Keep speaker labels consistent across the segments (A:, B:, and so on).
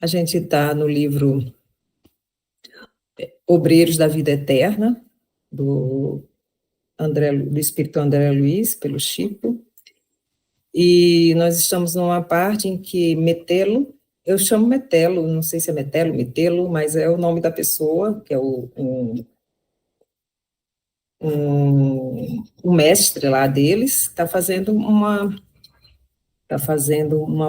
A: A gente está no livro Obreiros da Vida Eterna, do Espírito André Luiz, pelo Chico, e nós estamos numa parte em que Metelo, eu chamo Metelo, não sei se é Metelo, mas é o nome da pessoa, que é o mestre lá deles, está fazendo uma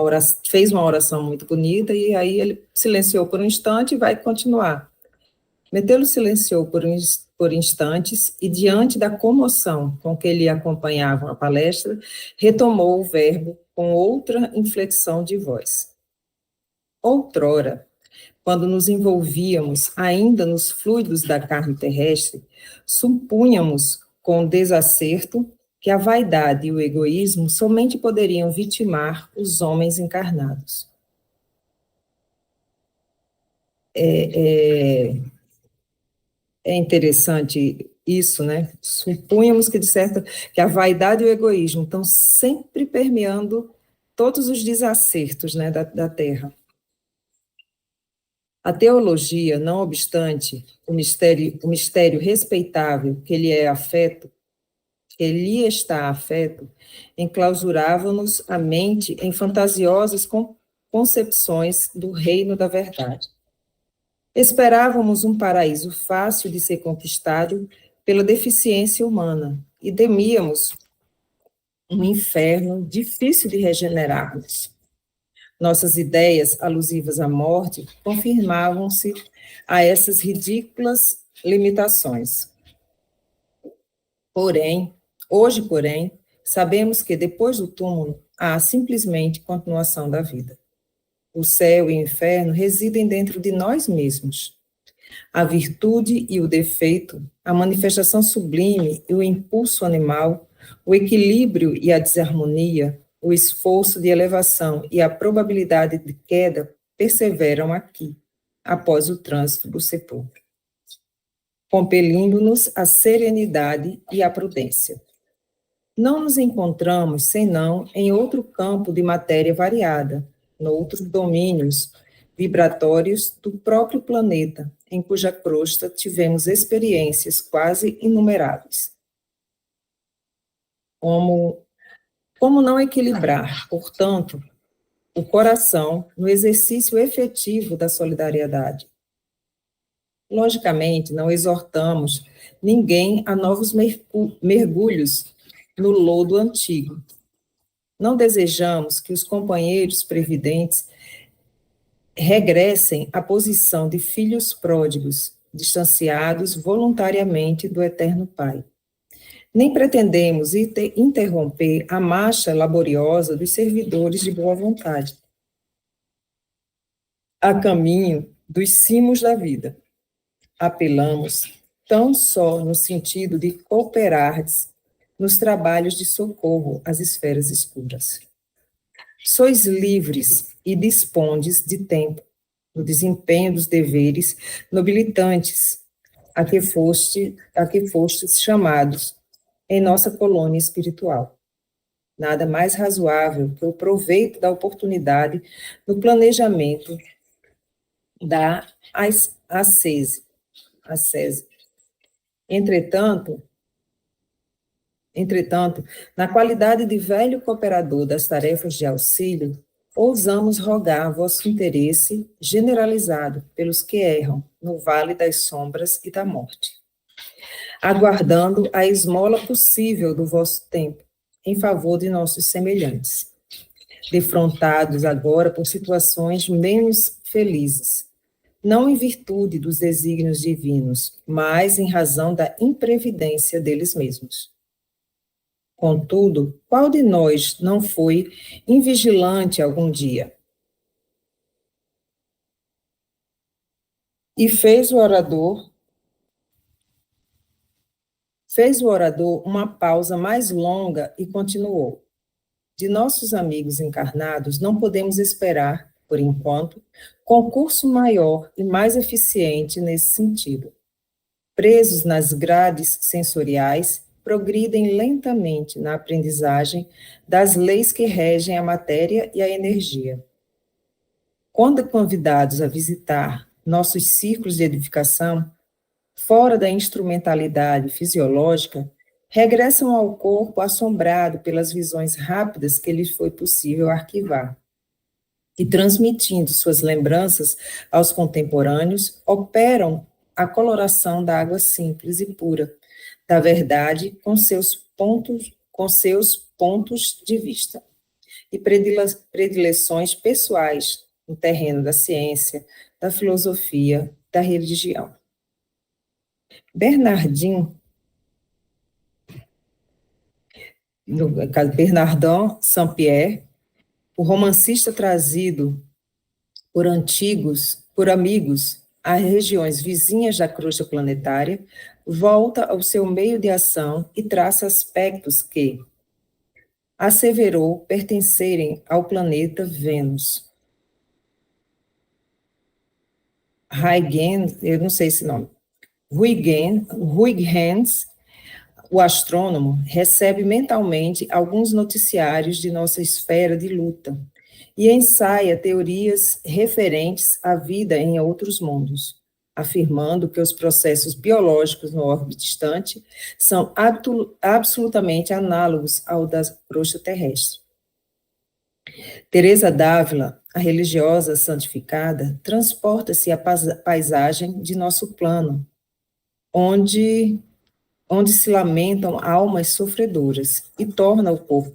A: oração, fez uma oração muito bonita, e aí ele silenciou por um instante e vai continuar. Metelo silenciou por instantes e, diante da comoção com que ele acompanhava a palestra, retomou o verbo com outra inflexão de voz. Outrora, quando nos envolvíamos ainda nos fluidos da carne terrestre, supunhamos com desacerto que a vaidade e o egoísmo somente poderiam vitimar os homens encarnados. É interessante isso, né? Supunhamos que a vaidade e o egoísmo estão sempre permeando todos os desacertos, né, da Terra. A teologia, não obstante o mistério respeitável que lhe é afeto, que lhe está afeto, enclausurava-nos a mente em fantasiosas concepções do reino da verdade. Esperávamos um paraíso fácil de ser conquistado pela deficiência humana e temíamos um inferno difícil de regenerarmos. Nossas ideias alusivas à morte confirmavam-se a essas ridículas limitações. Hoje, sabemos que depois do túmulo há simplesmente continuação da vida. O céu e o inferno residem dentro de nós mesmos. A virtude e o defeito, a manifestação sublime e o impulso animal, o equilíbrio e a desarmonia, o esforço de elevação e a probabilidade de queda perseveram aqui, após o trânsito do sepulcro, compelindo-nos à serenidade e à prudência. Não nos encontramos, senão, em outro campo de matéria variada, noutros domínios vibratórios do próprio planeta, em cuja crosta tivemos experiências quase inumeráveis. Como não equilibrar, portanto, o coração no exercício efetivo da solidariedade? Logicamente, não exortamos ninguém a novos mergulhos no lodo antigo. Não desejamos que os companheiros previdentes regressem à posição de filhos pródigos, distanciados voluntariamente do Eterno Pai. Nem pretendemos interromper a marcha laboriosa dos servidores de boa vontade, a caminho dos cimos da vida. Apelamos tão só no sentido de cooperardes nos trabalhos de socorro às esferas escuras. Sois livres e dispondes de tempo no desempenho dos deveres nobilitantes a que fostes chamados em nossa colônia espiritual. Nada mais razoável que o proveito da oportunidade no planejamento da ascese. Entretanto, na qualidade de velho cooperador das tarefas de auxílio, ousamos rogar vosso interesse generalizado pelos que erram no vale das sombras e da morte, aguardando a esmola possível do vosso tempo, em favor de nossos semelhantes, defrontados agora por situações menos felizes, não em virtude dos desígnios divinos, mas em razão da imprevidência deles mesmos. Contudo, qual de nós não foi invigilante algum dia? E fez o orador uma pausa mais longa e continuou. De nossos amigos encarnados, não podemos esperar, por enquanto, concurso maior e mais eficiente nesse sentido. Presos nas grades sensoriais, progridem lentamente na aprendizagem das leis que regem a matéria e a energia. Quando convidados a visitar nossos círculos de edificação, fora da instrumentalidade fisiológica, regressam ao corpo assombrado pelas visões rápidas que lhes foi possível arquivar. E transmitindo suas lembranças aos contemporâneos, operam a coloração da água simples e pura, da verdade com seus pontos de vista e predileções pessoais no terreno da ciência, da filosofia, da religião. Bernardin, no caso Bernardin Saint-Pierre, o romancista trazido por amigos a regiões vizinhas da crosta planetária, volta ao seu meio de ação e traça aspectos que asseverou pertencerem ao planeta Vênus. Huygens, eu não sei esse nome, Huygens, o astrônomo, recebe mentalmente alguns noticiários de nossa esfera de luta e ensaia teorias referentes à vida em outros mundos, afirmando que os processos biológicos no orbe distante são absolutamente análogos ao da crosta terrestre. Teresa d'Ávila, a religiosa santificada, transporta-se à paisagem de nosso plano, onde se lamentam almas sofredoras, e torna ao corpo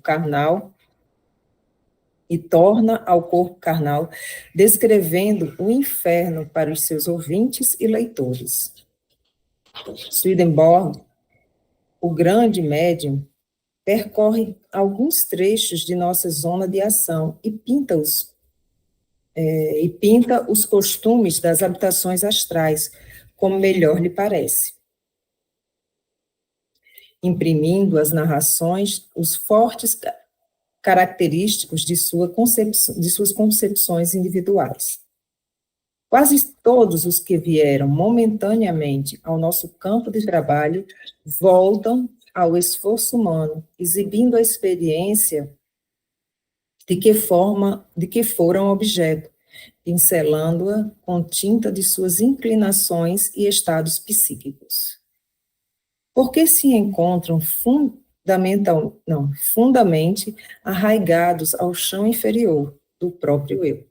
A: carnal, descrevendo o inferno para os seus ouvintes e leitores. Swedenborg, o grande médium, percorre alguns trechos de nossa zona de ação e pinta os costumes das habitações astrais, como melhor lhe parece, imprimindo às narrações os fortes característicos de suas concepções individuais. Quase todos os que vieram momentaneamente ao nosso campo de trabalho voltam ao esforço humano, exibindo a experiência de que foram objeto, pincelando-a com tinta de suas inclinações e estados psíquicos. Porque se encontram fundamente arraigados ao chão inferior do próprio eu.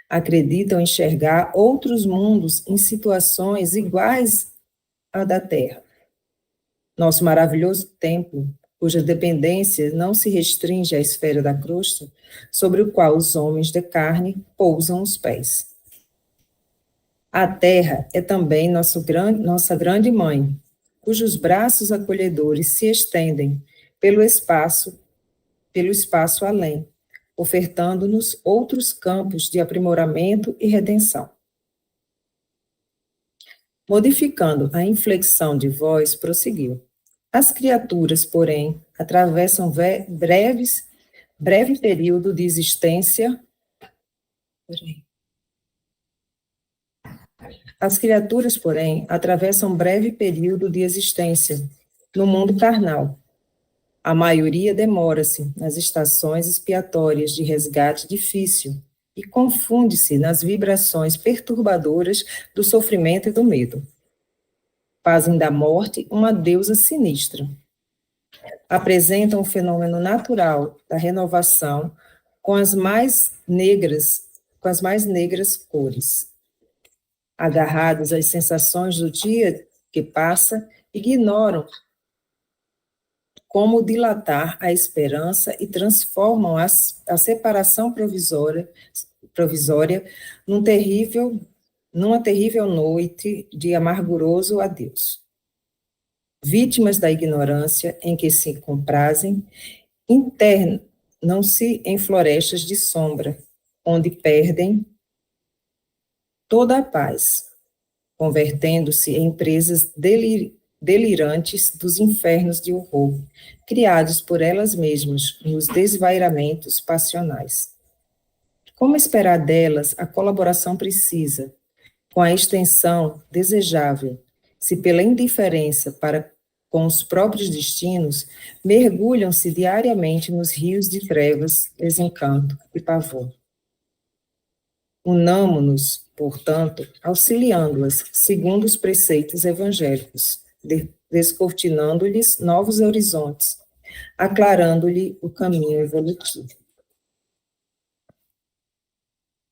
A: Acreditam enxergar outros mundos em situações iguais à da Terra. Nosso maravilhoso templo, cuja dependência não se restringe à esfera da crosta, sobre o qual os homens de carne pousam os pés. A Terra é também nossa grande mãe, cujos braços acolhedores se estendem pelo espaço além, ofertando-nos outros campos de aprimoramento e redenção. Modificando a inflexão de voz, prosseguiu. As criaturas, porém, atravessam breve período de existência. As criaturas, porém, atravessam breve período de existência no mundo carnal. A maioria demora-se nas estações expiatórias de resgate difícil e confunde-se nas vibrações perturbadoras do sofrimento e do medo. Fazem da morte uma deusa sinistra. Apresentam o fenômeno natural da renovação com as mais negras cores. Agarrados às sensações do dia que passa, ignoram como dilatar a esperança e transformam a separação provisória numa terrível noite de amarguroso adeus. Vítimas da ignorância em que se comprazem, internam-se em florestas de sombra, onde perdem toda a paz, convertendo-se em presas delirantes dos infernos de horror, criados por elas mesmas nos desvairamentos passionais. Como esperar delas a colaboração precisa, com a extensão desejável, se pela indiferença para com os próprios destinos, mergulham-se diariamente nos rios de trevas, desencanto e pavor? Unamo-nos, portanto, auxiliando-as, segundo os preceitos evangélicos, descortinando-lhes novos horizontes, aclarando-lhe o caminho evolutivo.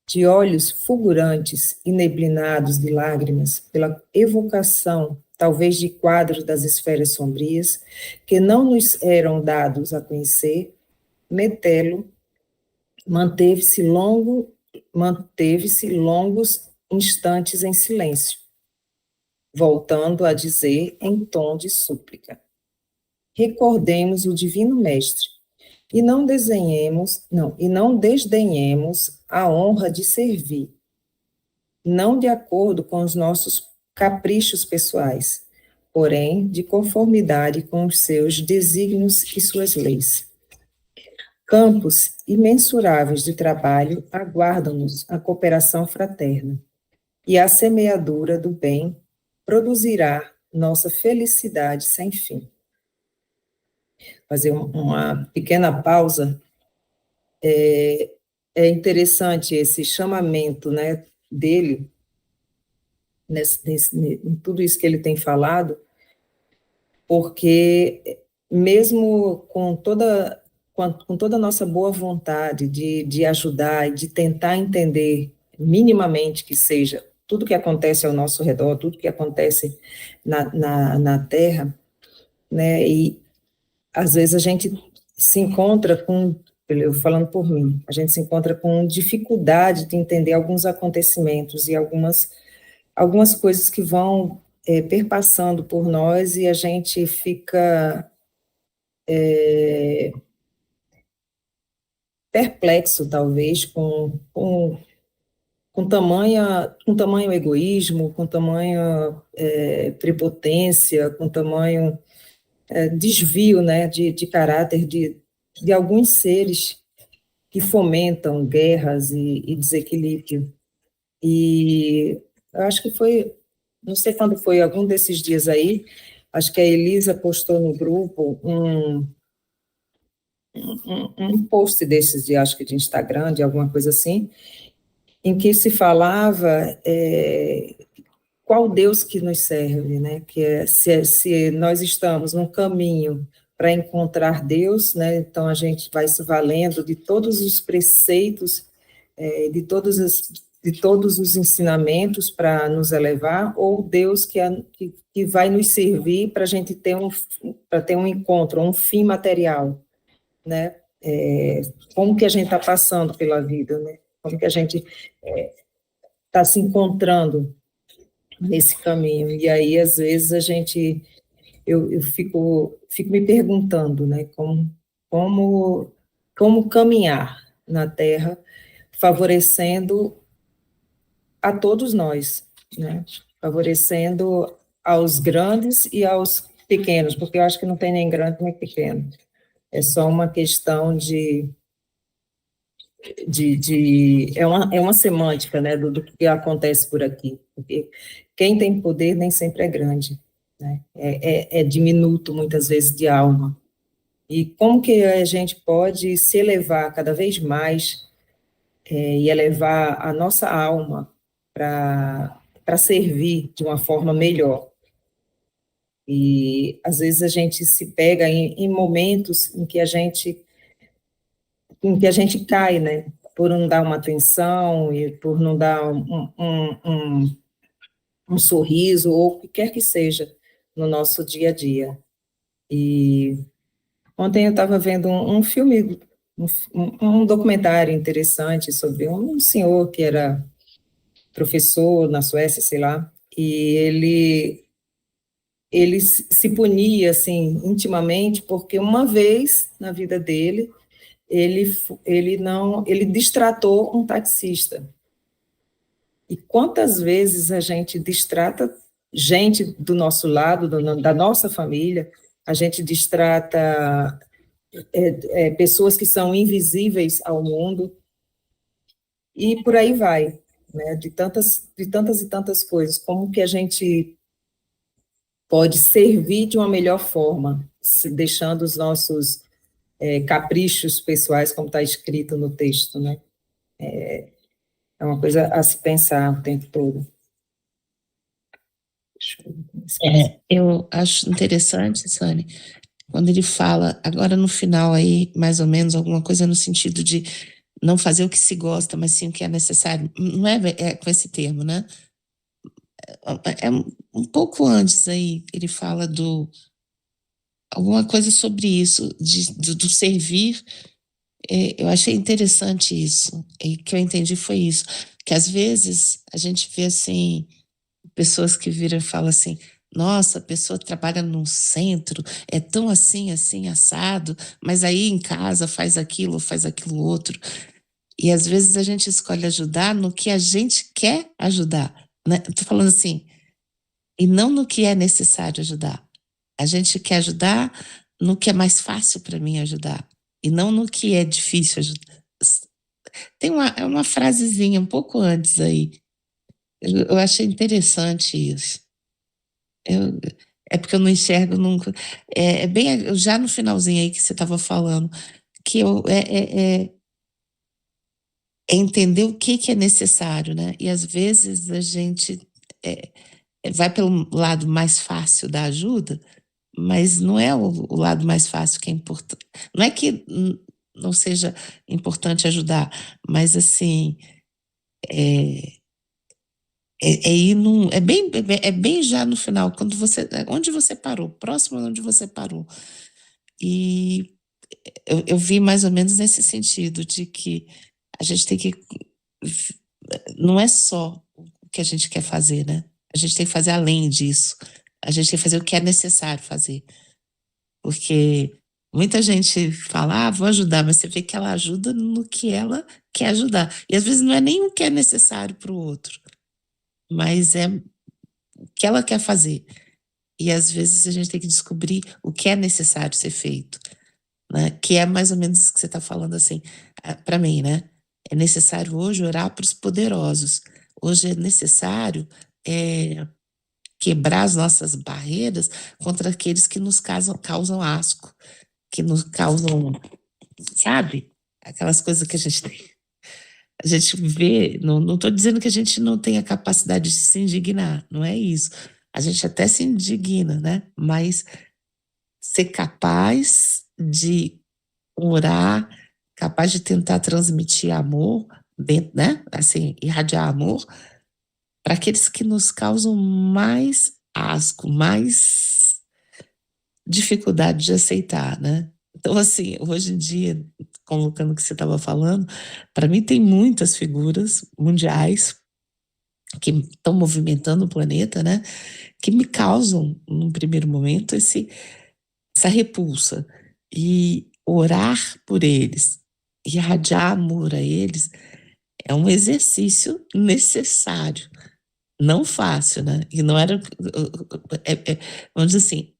A: De olhos fulgurantes e neblinados de lágrimas, pela evocação, talvez de quadros das esferas sombrias, que não nos eram dados a conhecer, Metelo manteve-se longos instantes em silêncio, voltando a dizer em tom de súplica: recordemos o Divino Mestre, e não desdenhemos a honra de servir, não de acordo com os nossos caprichos pessoais, porém de conformidade com os seus desígnios e suas leis. Campos imensuráveis de trabalho aguardam-nos a cooperação fraterna, e a semeadura do bem produzirá nossa felicidade sem fim. Fazer uma pequena pausa. É interessante esse chamamento, né, dele, em tudo isso que ele tem falado, porque mesmo com toda a nossa boa vontade de ajudar e de tentar entender minimamente que seja tudo que acontece ao nosso redor, tudo que acontece na Terra, né, e às vezes a gente se encontra com, eu falando por mim, a gente se encontra com dificuldade de entender alguns acontecimentos e algumas coisas que vão perpassando por nós e a gente fica perplexo, talvez, com tamanho egoísmo, com tamanho prepotência, com tamanho desvio, né, de caráter de alguns seres que fomentam guerras e desequilíbrio. E eu acho que foi, não sei quando foi, algum desses dias aí, acho que a Elisa postou no grupo um post desses de, acho que de Instagram, de alguma coisa assim, em que se falava qual Deus que nos serve, né? Que se nós estamos num caminho para encontrar Deus, né? Então a gente vai se valendo de todos os preceitos, de todos os ensinamentos para nos elevar, ou Deus que vai nos servir para a gente ter um encontro, um fim material, né? Como que a gente está passando pela vida, né? Como que a gente está se encontrando nesse caminho. E aí, às vezes, eu fico me perguntando, né, como, como caminhar na Terra, favorecendo a todos nós, né, favorecendo aos grandes e aos pequenos, porque eu acho que não tem nem grande nem pequeno, é só uma questão é uma semântica, né, do que acontece por aqui, porque quem tem poder nem sempre é grande, né, é diminuto, muitas vezes, de alma, e como que a gente pode se elevar cada vez mais, e elevar a nossa alma para servir de uma forma melhor, e às vezes a gente se pega em momentos em que a gente cai, né? Por não dar uma atenção e por não dar um sorriso, ou o que quer que seja, no nosso dia a dia. E ontem eu estava vendo um filme, um documentário interessante sobre um senhor que era professor na Suécia, sei lá, e ele se punia, assim, intimamente, porque uma vez na vida dele, ele distratou um taxista. E quantas vezes a gente distrata gente do nosso lado, da nossa família, a gente distrata pessoas que são invisíveis ao mundo, e por aí vai, né, de tantas e tantas coisas, como que a gente pode servir de uma melhor forma, deixando os nossos caprichos pessoais, como está escrito no texto, né? É uma coisa a se pensar o tempo todo.
B: Eu acho interessante, Sani, quando ele fala, agora no final aí, mais ou menos, alguma coisa no sentido de não fazer o que se gosta, mas sim o que é necessário. Não é com esse termo, né? É um pouco antes aí, ele fala alguma coisa sobre isso, do servir. Eu achei interessante isso, e que eu entendi foi isso, que às vezes a gente vê assim, pessoas que viram e falam assim, nossa, a pessoa trabalha num centro, é tão assim, assim, assado, mas aí em casa faz aquilo outro. E às vezes a gente escolhe ajudar no que a gente quer ajudar, né? Tô falando assim, e não no que é necessário ajudar. A gente quer ajudar no que é mais fácil para mim ajudar, e não no que é difícil ajudar. Tem uma frasezinha um pouco antes aí. Eu achei interessante isso. Eu, é porque eu não enxergo nunca. É bem já no finalzinho aí que você estava falando, que é entender o que é necessário, né? E às vezes a gente é, vai pelo lado mais fácil da ajuda, mas não é o lado mais fácil que é importante. Não é que não seja importante ajudar, mas assim, é bem já no final, quando onde você parou, próximo de onde você parou. E eu vi mais ou menos nesse sentido, de que a gente tem que, não é só o que a gente quer fazer, né? A gente tem que fazer além disso. A gente tem que fazer o que é necessário fazer. Porque muita gente fala, vou ajudar, mas você vê que ela ajuda no que ela quer ajudar. E às vezes não é nem o que é necessário para o outro, mas é o que ela quer fazer. E às vezes a gente tem que descobrir o que é necessário ser feito, né? Que é mais ou menos isso que você está falando assim, para mim, né? É necessário hoje orar para os poderosos. Hoje é necessário quebrar as nossas barreiras contra aqueles que nos causam asco, que nos causam, sabe? Aquelas coisas que a gente tem. A gente vê, não estou dizendo que a gente não tenha capacidade de se indignar, não é isso. A gente até se indigna, né? Mas ser capaz de orar, capaz de tentar transmitir amor, né? Assim, irradiar amor para aqueles que nos causam mais asco, mais dificuldade de aceitar, né? Então, assim, hoje em dia, colocando o que você estava falando, para mim tem muitas figuras mundiais que estão movimentando o planeta, né? Que me causam, num primeiro momento, essa repulsa. E orar por eles, irradiar amor a eles, é um exercício necessário, não fácil, né? E não era. Vamos dizer assim,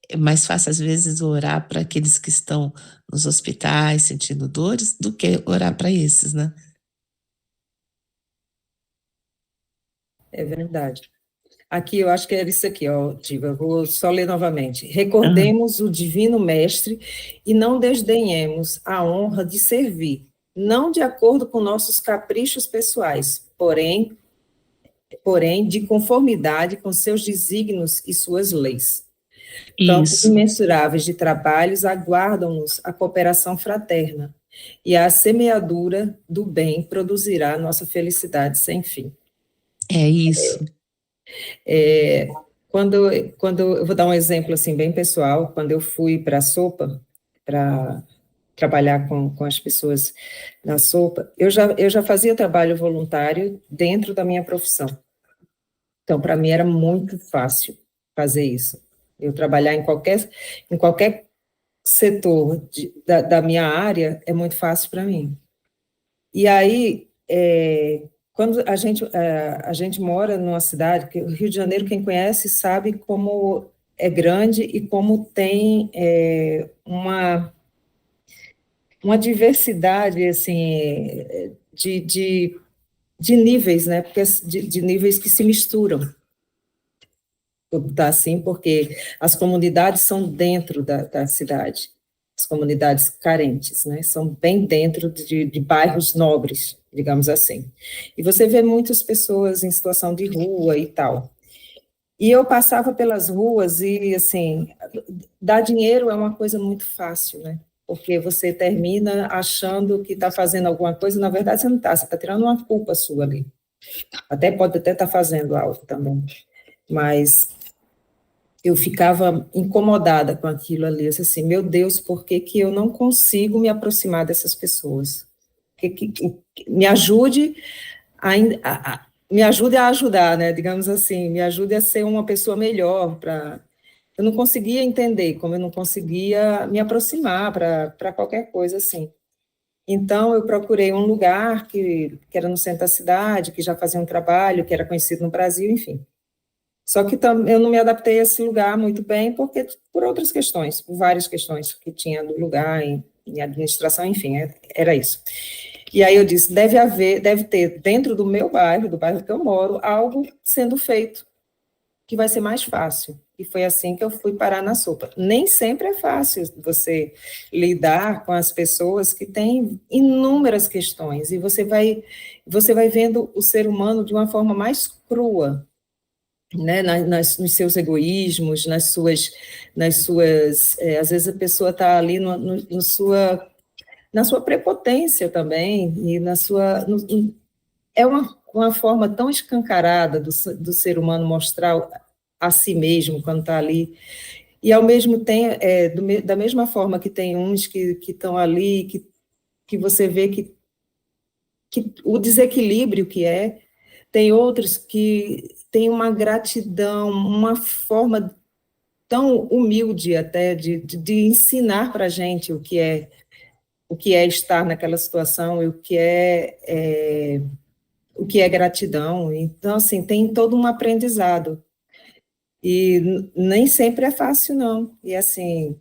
B: é mais fácil, às vezes, orar para aqueles que estão nos hospitais sentindo dores do que orar para esses, né?
A: É verdade. Aqui eu acho que era isso aqui, ó, Diva, eu vou só ler novamente.
B: Ah,
A: Recordemos o Divino Mestre e não desdenhemos a honra de servir, não de acordo com nossos caprichos pessoais, porém de conformidade com seus desígnios e suas leis. Campos
B: isso.
A: imensuráveis de trabalhos aguardam-nos a cooperação fraterna, e a semeadura do bem produzirá nossa felicidade sem fim.
B: É isso.
A: É, quando eu vou dar um exemplo assim bem pessoal, quando eu fui para a sopa para trabalhar com as pessoas na sopa, eu já fazia trabalho voluntário dentro da minha profissão. Então, para mim era muito fácil fazer isso. Eu trabalhar em qualquer setor da minha área é muito fácil para mim. E aí, quando a gente mora numa cidade, que o Rio de Janeiro, quem conhece, sabe como é grande e como tem uma diversidade, assim, de níveis, né? Porque, de níveis que se misturam. Tá assim, porque as comunidades são dentro da cidade, as comunidades carentes, né? São bem dentro de bairros nobres, digamos assim. E você vê muitas pessoas em situação de rua e tal. E eu passava pelas ruas e, assim, dar dinheiro é uma coisa muito fácil, né? Porque você termina achando que está fazendo alguma coisa, na verdade você não está, você está tirando uma culpa sua ali. Pode até estar fazendo algo também. Mas eu ficava incomodada com aquilo ali. Eu disse assim, meu Deus, por que que eu não consigo me aproximar dessas pessoas? Me ajude me ajude a ajudar, né? Digamos assim, me ajude a ser uma pessoa melhor para. Eu não conseguia entender, como eu não conseguia me aproximar para qualquer coisa assim. Então, eu procurei um lugar que era no centro da cidade, que já fazia um trabalho, que era conhecido no Brasil, enfim. Só que eu não me adaptei a esse lugar muito bem, porque por outras questões, por várias questões que tinha do lugar, em administração, enfim, era isso. E aí eu disse, deve ter dentro do meu bairro, do bairro que eu moro, algo sendo feito, que vai ser mais fácil. E foi assim que eu fui parar na sopa. Nem sempre é fácil você lidar com as pessoas que têm inúmeras questões, e você vai vendo o ser humano de uma forma mais crua, né, nos seus egoísmos, às vezes a pessoa está ali na sua prepotência também, e é uma forma tão escancarada do ser humano mostrar a si mesmo quando está ali, e ao mesmo tempo, da mesma forma que tem uns que estão ali, que você vê que o desequilíbrio que tem outros que têm uma gratidão, uma forma tão humilde até de ensinar para a gente o que é estar naquela situação e o que é gratidão. Então, assim, tem todo um aprendizado. E nem sempre é fácil, não. E, assim,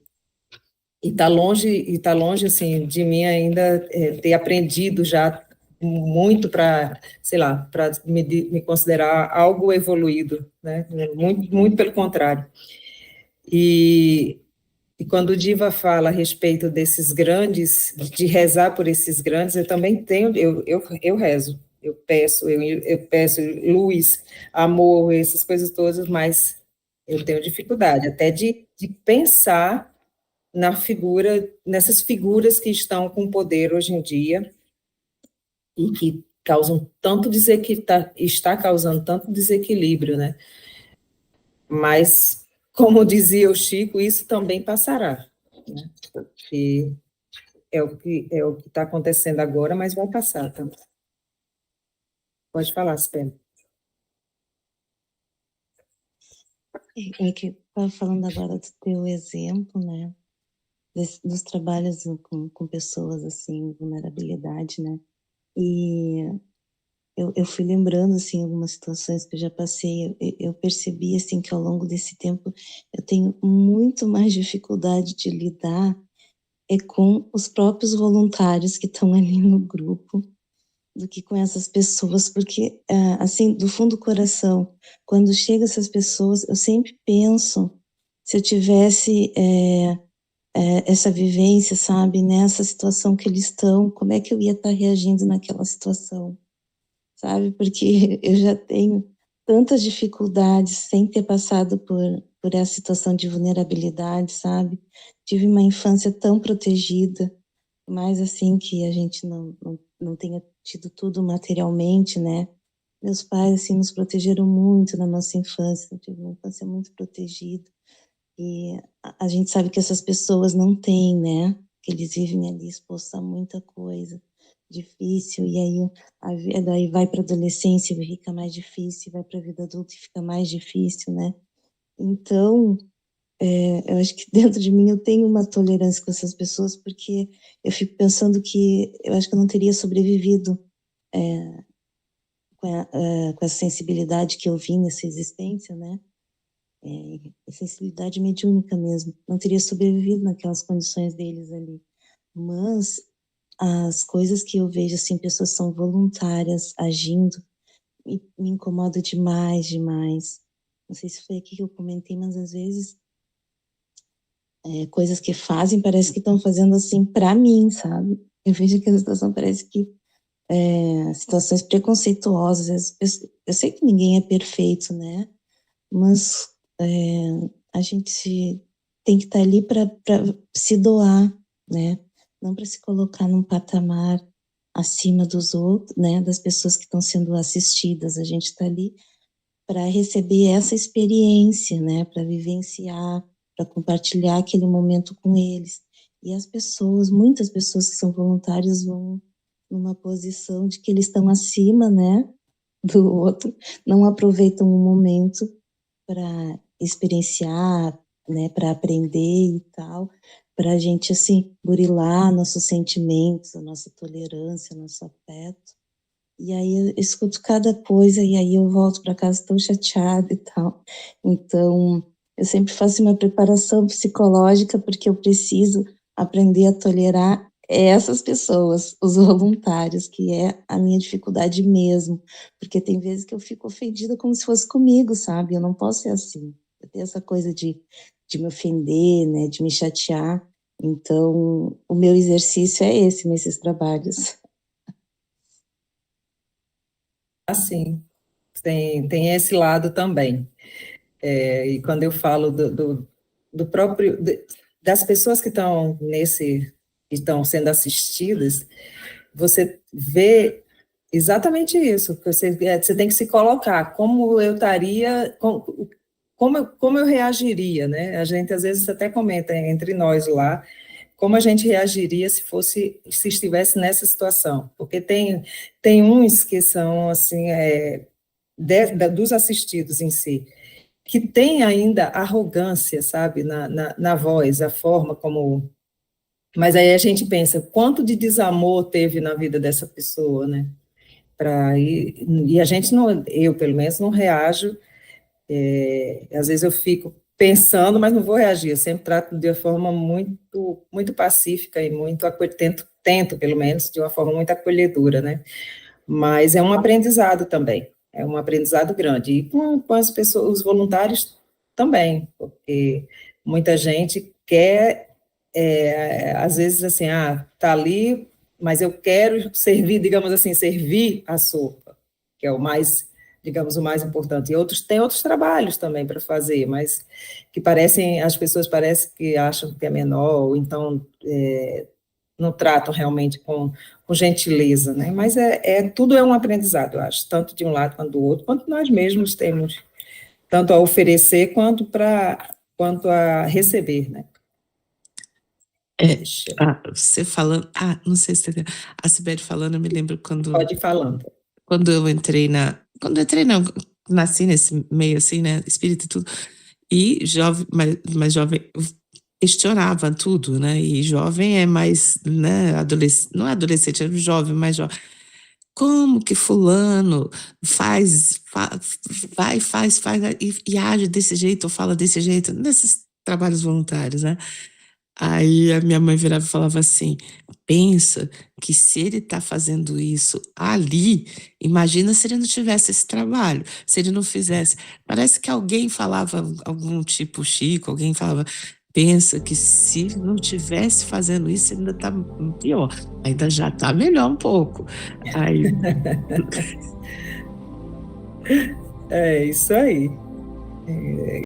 A: tá longe, assim, de mim ainda ter aprendido já muito para, sei lá, para me considerar algo evoluído, né? Muito, muito pelo contrário. E, e quando o Diva fala a respeito desses grandes, de rezar por esses grandes, eu também tenho, eu rezo, eu peço luz, amor, essas coisas todas, mas eu tenho dificuldade até de pensar nessas figuras que estão com poder hoje em dia e que causam tanto desequilíbrio, está causando tanto desequilíbrio, né? Mas, como dizia o Chico, isso também passará, né? Porque é o que está acontecendo agora, mas vai passar também. Pode falar, Spen.
C: É que estava falando agora do teu exemplo, né? Dos trabalhos com pessoas assim, vulnerabilidade, né? E eu fui lembrando assim algumas situações que eu já passei. Eu percebi assim que ao longo desse tempo eu tenho muito mais dificuldade de lidar com os próprios voluntários que estão ali no grupo do que com essas pessoas, porque assim do fundo do coração, quando chega essas pessoas, eu sempre penso se eu tivesse essa vivência, sabe, nessa situação que eles estão, como é que eu ia estar reagindo naquela situação, sabe? Porque eu já tenho tantas dificuldades sem ter passado por essa situação de vulnerabilidade, sabe? Tive uma infância tão protegida, mas assim que a gente não tenha tido tudo materialmente, né? Meus pais, assim, nos protegeram muito na nossa infância, eu tive uma infância muito protegida. E a gente sabe que essas pessoas não têm, né? Que eles vivem ali expostos a muita coisa difícil, e daí vai para a adolescência e fica mais difícil, vai para a vida adulta e fica mais difícil, né? Então, eu acho que dentro de mim eu tenho uma tolerância com essas pessoas, porque eu fico pensando que eu acho que eu não teria sobrevivido com essa sensibilidade que eu vi nessa existência, né? Sensibilidade mediúnica mesmo. Não teria sobrevivido naquelas condições deles ali. Mas as coisas que eu vejo, assim, pessoas são voluntárias, agindo, me incomoda demais, demais. Não sei se foi aqui que eu comentei, mas às vezes coisas que fazem parece que estão fazendo assim para mim, sabe? Eu vejo que a situação parece que situações preconceituosas. Eu sei que ninguém é perfeito, né? Mas a gente tem que estar ali para se doar, né? Não para se colocar num patamar acima dos outros, né? Das pessoas que estão sendo assistidas. A gente está ali para receber essa experiência, né? Para vivenciar, para compartilhar aquele momento com eles. E as pessoas, muitas pessoas que são voluntárias vão numa posição de que eles estão acima, né, do outro, não aproveitam o momento para experienciar, né, para aprender e tal, para a gente, assim, burilar nossos sentimentos, a nossa tolerância, nosso afeto. E aí eu escuto cada coisa e aí eu volto para casa tão chateada e tal. Então, eu sempre faço uma preparação psicológica porque eu preciso aprender a tolerar essas pessoas, os voluntários, que é a minha dificuldade mesmo, porque tem vezes que eu fico ofendida como se fosse comigo, sabe? Eu não posso ser assim. Eu tenho essa coisa de me ofender, né, de me chatear. Então, o meu exercício é esse nesses trabalhos.
A: Assim, tem esse lado também. E quando eu falo do próprio, das pessoas que estão que estão sendo assistidas, você vê exatamente isso, que você tem que se colocar, como eu estaria, como eu reagiria, né? A gente às vezes até comenta entre nós lá, como a gente reagiria se estivesse nessa situação, porque tem uns que são, assim, dos assistidos em si, que tem ainda arrogância, sabe, na voz, a forma como... Mas aí a gente pensa, quanto de desamor teve na vida dessa pessoa, né? E a gente não, eu pelo menos não reajo, às vezes eu fico pensando, mas não vou reagir, eu sempre trato de uma forma muito pacífica e tento pelo menos, de uma forma muito acolhedora, né? Mas é um aprendizado também, é um aprendizado grande, e com as pessoas, os voluntários também, porque muita gente quer, às vezes assim, tá ali, mas eu quero servir, digamos assim, servir a sopa, que é o mais, digamos, o mais importante, e têm outros trabalhos também para fazer, mas que as pessoas parecem que acham que é menor, ou então não tratam realmente com gentileza, né? Mas tudo é um aprendizado, eu acho, tanto de um lado quanto do outro, quanto nós mesmos temos, tanto a oferecer quanto a receber, né?
B: Você falando, não sei se a Sibeli falando, eu me lembro
A: Pode ir falando.
B: Quando eu entrei não, nasci nesse meio assim, né, espírita e tudo, e jovem, mais jovem, questionava tudo, né, e jovem é mais, né, não é adolescente, é jovem, mais jovem. Como que fulano faz e age desse jeito ou fala desse jeito, nesses trabalhos voluntários, né? Aí a minha mãe virava e falava assim: pensa que se ele está fazendo isso ali, imagina se ele não tivesse esse trabalho, se ele não fizesse. Parece que alguém falava, algum tipo Chico, alguém falava, pensa que se não tivesse fazendo isso, ainda está pior, ainda já está melhor um pouco. Aí...
A: É isso aí.